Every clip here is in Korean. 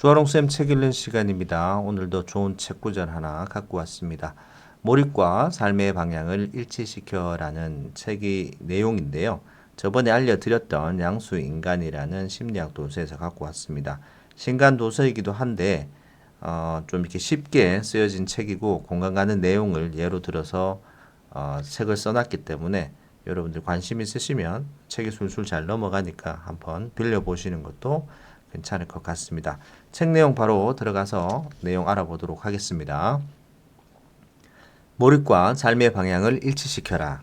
수아롱쌤 책 읽는 시간입니다. 오늘도 좋은 책 구절 하나 갖고 왔습니다. 몰입과 삶의 방향을 일치시켜라는 책의 내용인데요. 저번에 알려드렸던 양수인간이라는 심리학 도서에서 갖고 왔습니다. 신간 도서이기도 한데 좀 이렇게 쉽게 쓰여진 책이고 공감 가는 내용을 예로 들어서 책을 써놨기 때문에 여러분들 관심 있으시면 책이 술술 잘 넘어가니까 한번 빌려보시는 것도 괜찮을 것 같습니다. 책 내용 바로 들어가서 내용 알아보도록 하겠습니다. 몰입과 삶의 방향을 일치시켜라.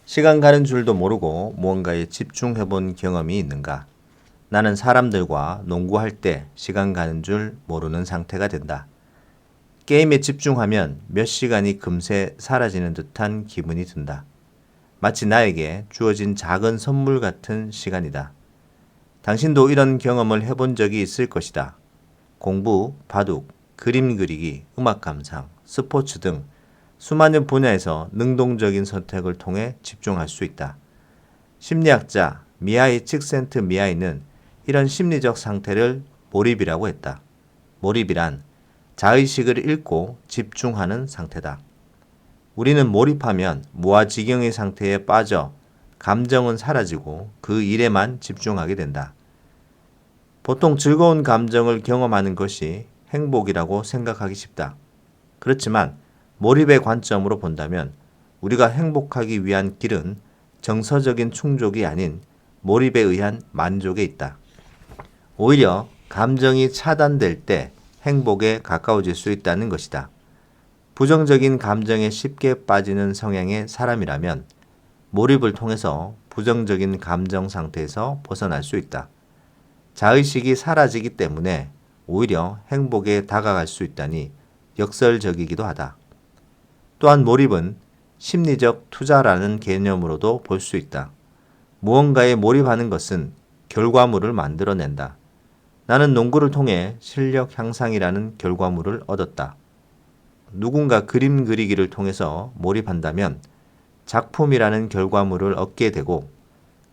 시간 가는 줄도 모르고 무언가에 집중해 본 경험이 있는가? 나는 사람들과 농구할 때 시간 가는 줄 모르는 상태가 된다. 게임에 집중하면 몇 시간이 금세 사라지는 듯한 기분이 든다. 마치 나에게 주어진 작은 선물 같은 시간이다. 당신도 이런 경험을 해본 적이 있을 것이다. 공부, 바둑, 그림 그리기, 음악 감상, 스포츠 등 수많은 분야에서 능동적인 선택을 통해 집중할 수 있다. 심리학자 미하이 칙센트미하이는 이런 심리적 상태를 몰입이라고 했다. 몰입이란 자의식을 잃고 집중하는 상태다. 우리는 몰입하면 무아지경의 상태에 빠져 감정은 사라지고 그 일에만 집중하게 된다. 보통 즐거운 감정을 경험하는 것이 행복이라고 생각하기 쉽다. 그렇지만 몰입의 관점으로 본다면 우리가 행복하기 위한 길은 정서적인 충족이 아닌 몰입에 의한 만족에 있다. 오히려 감정이 차단될 때 행복에 가까워질 수 있다는 것이다. 부정적인 감정에 쉽게 빠지는 성향의 사람이라면 몰입을 통해서 부정적인 감정 상태에서 벗어날 수 있다. 자의식이 사라지기 때문에 오히려 행복에 다가갈 수 있다니 역설적이기도 하다. 또한 몰입은 심리적 투자라는 개념으로도 볼 수 있다. 무언가에 몰입하는 것은 결과물을 만들어낸다. 나는 농구를 통해 실력 향상이라는 결과물을 얻었다. 누군가 그림 그리기를 통해서 몰입한다면 작품이라는 결과물을 얻게 되고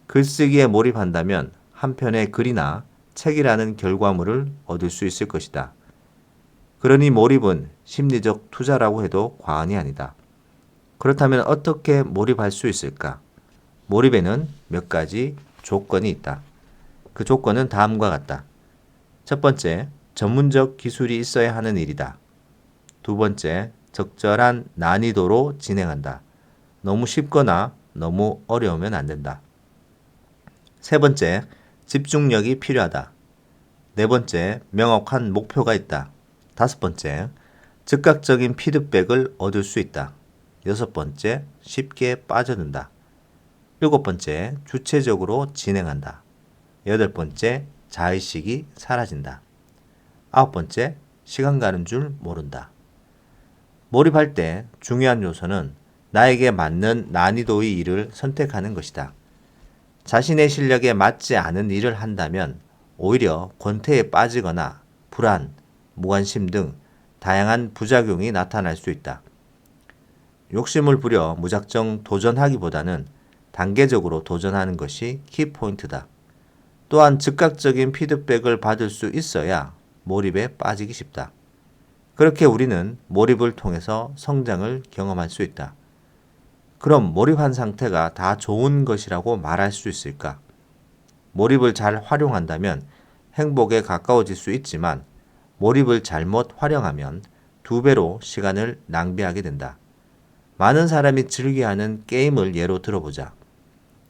글쓰기에 몰입한다면 한 편의 글이나 책이라는 결과물을 얻을 수 있을 것이다. 그러니 몰입은 심리적 투자라고 해도 과언이 아니다. 그렇다면 어떻게 몰입할 수 있을까? 몰입에는 몇 가지 조건이 있다. 그 조건은 다음과 같다. 첫 번째, 전문적 기술이 있어야 하는 일이다. 두 번째, 적절한 난이도로 진행한다. 너무 쉽거나 너무 어려우면 안 된다. 세 번째, 집중력이 필요하다. 네 번째, 명확한 목표가 있다. 다섯 번째, 즉각적인 피드백을 얻을 수 있다. 여섯 번째, 쉽게 빠져든다. 일곱 번째, 주체적으로 진행한다. 여덟 번째, 자의식이 사라진다. 아홉 번째, 시간 가는 줄 모른다. 몰입할 때 중요한 요소는 나에게 맞는 난이도의 일을 선택하는 것이다. 자신의 실력에 맞지 않은 일을 한다면 오히려 권태에 빠지거나 불안, 무관심 등 다양한 부작용이 나타날 수 있다. 욕심을 부려 무작정 도전하기보다는 단계적으로 도전하는 것이 키포인트다. 또한 즉각적인 피드백을 받을 수 있어야 몰입에 빠지기 쉽다. 그렇게 우리는 몰입을 통해서 성장을 경험할 수 있다. 그럼 몰입한 상태가 다 좋은 것이라고 말할 수 있을까? 몰입을 잘 활용한다면 행복에 가까워질 수 있지만 몰입을 잘못 활용하면 두 배로 시간을 낭비하게 된다. 많은 사람이 즐겨하는 게임을 예로 들어보자.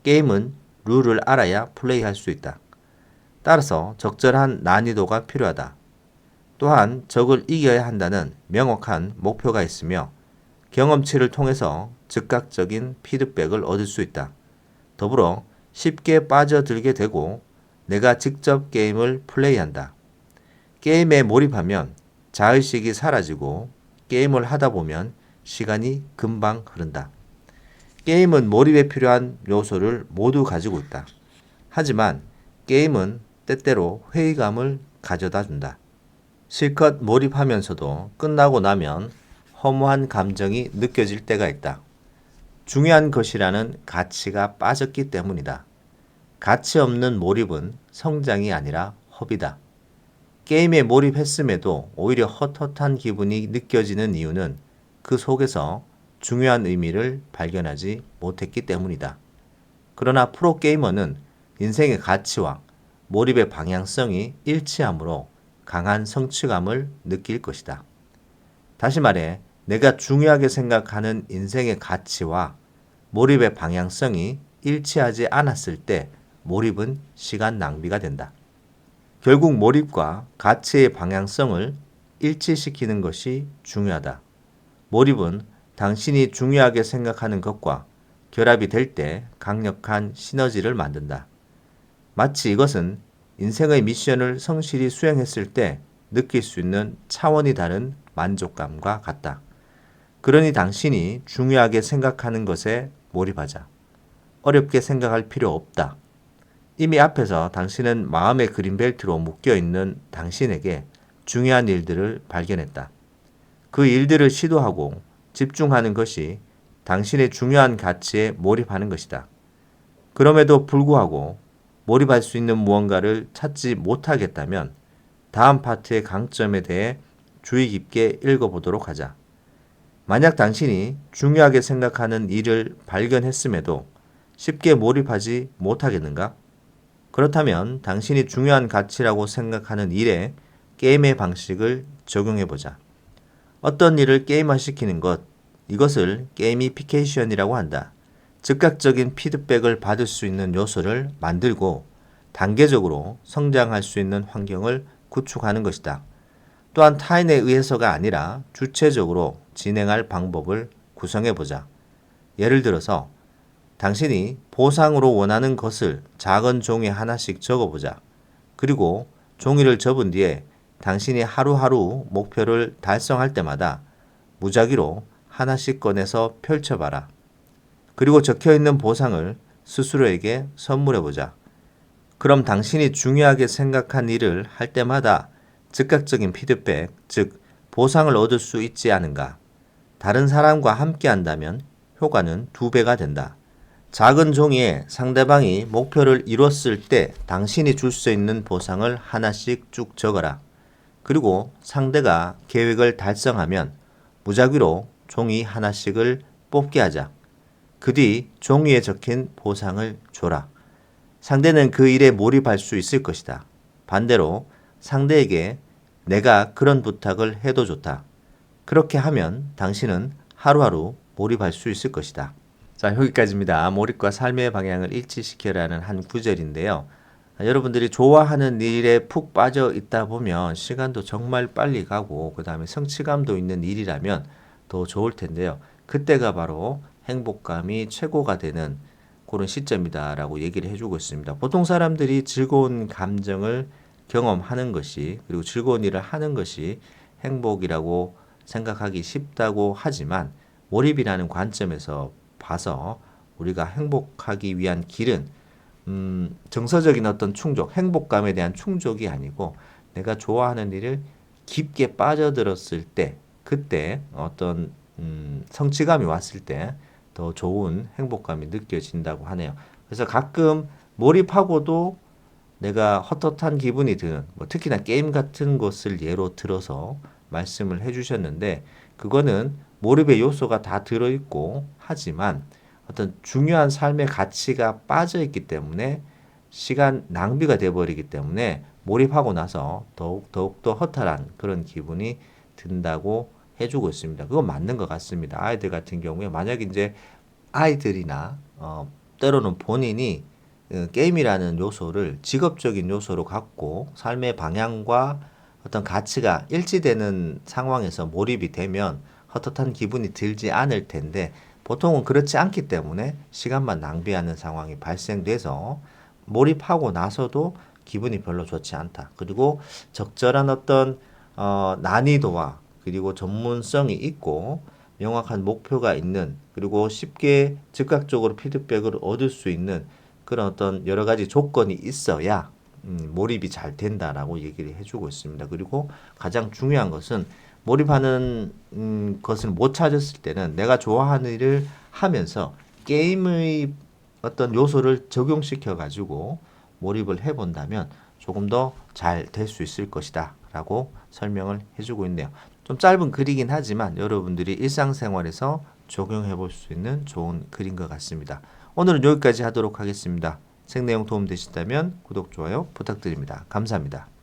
게임은 룰을 알아야 플레이할 수 있다. 따라서 적절한 난이도가 필요하다. 또한 적을 이겨야 한다는 명확한 목표가 있으며 경험치를 통해서 즉각적인 피드백을 얻을 수 있다. 더불어 쉽게 빠져들게 되고 내가 직접 게임을 플레이한다. 게임에 몰입하면 자의식이 사라지고 게임을 하다 보면 시간이 금방 흐른다. 게임은 몰입에 필요한 요소를 모두 가지고 있다. 하지만 게임은 때때로 회의감을 가져다 준다. 실컷 몰입하면서도 끝나고 나면 허무한 감정이 느껴질 때가 있다. 중요한 것이라는 가치가 빠졌기 때문이다. 가치 없는 몰입은 성장이 아니라 허비다. 게임에 몰입했음에도 오히려 헛헛한 기분이 느껴지는 이유는 그 속에서 중요한 의미를 발견하지 못했기 때문이다. 그러나 프로게이머는 인생의 가치와 몰입의 방향성이 일치하므로 강한 성취감을 느낄 것이다. 다시 말해, 내가 중요하게 생각하는 인생의 가치와 몰입의 방향성이 일치하지 않았을 때 몰입은 시간 낭비가 된다. 결국 몰입과 가치의 방향성을 일치시키는 것이 중요하다. 몰입은 당신이 중요하게 생각하는 것과 결합이 될 때 강력한 시너지를 만든다. 마치 이것은 인생의 미션을 성실히 수행했을 때 느낄 수 있는 차원이 다른 만족감과 같다. 그러니 당신이 중요하게 생각하는 것에 몰입하자. 어렵게 생각할 필요 없다. 이미 앞에서 당신은 마음의 그린벨트로 묶여있는 당신에게 중요한 일들을 발견했다. 그 일들을 시도하고 집중하는 것이 당신의 중요한 가치에 몰입하는 것이다. 그럼에도 불구하고 몰입할 수 있는 무언가를 찾지 못하겠다면 다음 파트의 강점에 대해 주의 깊게 읽어보도록 하자. 만약 당신이 중요하게 생각하는 일을 발견했음에도 쉽게 몰입하지 못하겠는가? 그렇다면 당신이 중요한 가치라고 생각하는 일에 게임의 방식을 적용해보자. 어떤 일을 게임화시키는 것, 이것을 게이미피케이션이라고 한다. 즉각적인 피드백을 받을 수 있는 요소를 만들고 단계적으로 성장할 수 있는 환경을 구축하는 것이다. 또한 타인에 의해서가 아니라 주체적으로 진행할 방법을 구성해보자. 예를 들어서 당신이 보상으로 원하는 것을 작은 종이에 하나씩 적어보자. 그리고 종이를 접은 뒤에 당신이 하루하루 목표를 달성할 때마다 무작위로 하나씩 꺼내서 펼쳐봐라. 그리고 적혀있는 보상을 스스로에게 선물해보자. 그럼 당신이 중요하게 생각한 일을 할 때마다 즉각적인 피드백, 즉 보상을 얻을 수 있지 않은가? 다른 사람과 함께 한다면 효과는 2배가 된다. 작은 종이에 상대방이 목표를 이뤘을 때 당신이 줄 수 있는 보상을 하나씩 쭉 적어라. 그리고 상대가 계획을 달성하면 무작위로 종이 하나씩을 뽑게 하자. 그 뒤 종이에 적힌 보상을 줘라. 상대는 그 일에 몰입할 수 있을 것이다. 반대로 상대에게 내가 그런 부탁을 해도 좋다. 그렇게 하면 당신은 하루하루 몰입할 수 있을 것이다. 자, 여기까지입니다. 몰입과 삶의 방향을 일치시켜라는 한 구절인데요. 여러분들이 좋아하는 일에 푹 빠져 있다 보면 시간도 정말 빨리 가고 그 다음에 성취감도 있는 일이라면 더 좋을 텐데요. 그때가 바로 행복감이 최고가 되는 그런 시점이다라고 얘기를 해주고 있습니다. 보통 사람들이 즐거운 감정을 경험하는 것이 그리고 즐거운 일을 하는 것이 행복이라고 생각하기 쉽다고 하지만 몰입이라는 관점에서 봐서 우리가 행복하기 위한 길은 정서적인 어떤 충족, 행복감에 대한 충족이 아니고 내가 좋아하는 일을 깊게 빠져들었을 때 그때 어떤 성취감이 왔을 때 더 좋은 행복감이 느껴진다고 하네요. 그래서 가끔 몰입하고도 내가 헛헛한 기분이 드는 특히나 게임 같은 것을 예로 들어서 말씀을 해주셨는데 그거는 몰입의 요소가 다 들어있고 하지만 어떤 중요한 삶의 가치가 빠져있기 때문에 시간 낭비가 돼버리기 때문에 몰입하고 나서 더욱더 허탈한 그런 기분이 든다고 해주고 있습니다. 그건 맞는 것 같습니다. 아이들 같은 경우에 만약 이제 아이들이나 때로는 본인이 게임이라는 요소를 직업적인 요소로 갖고 삶의 방향과 어떤 가치가 일치되는 상황에서 몰입이 되면 헛헛한 기분이 들지 않을 텐데 보통은 그렇지 않기 때문에 시간만 낭비하는 상황이 발생돼서 몰입하고 나서도 기분이 별로 좋지 않다. 그리고 적절한 어떤 난이도와 그리고 전문성이 있고 명확한 목표가 있는 그리고 쉽게 즉각적으로 피드백을 얻을 수 있는 그런 어떤 여러 가지 조건이 있어야 몰입이 잘 된다라고 얘기를 해주고 있습니다. 그리고 가장 중요한 것은 몰입하는 것을 못 찾았을 때는 내가 좋아하는 일을 하면서 게임의 어떤 요소를 적용시켜 가지고 몰입을 해본다면 조금 더 잘 될 수 있을 것이다 라고 설명을 해주고 있네요. 좀 짧은 글이긴 하지만 여러분들이 일상생활에서 적용해 볼 수 있는 좋은 글인 것 같습니다. 오늘은 여기까지 하도록 하겠습니다. 책 내용 도움 되셨다면 구독, 좋아요 부탁드립니다. 감사합니다.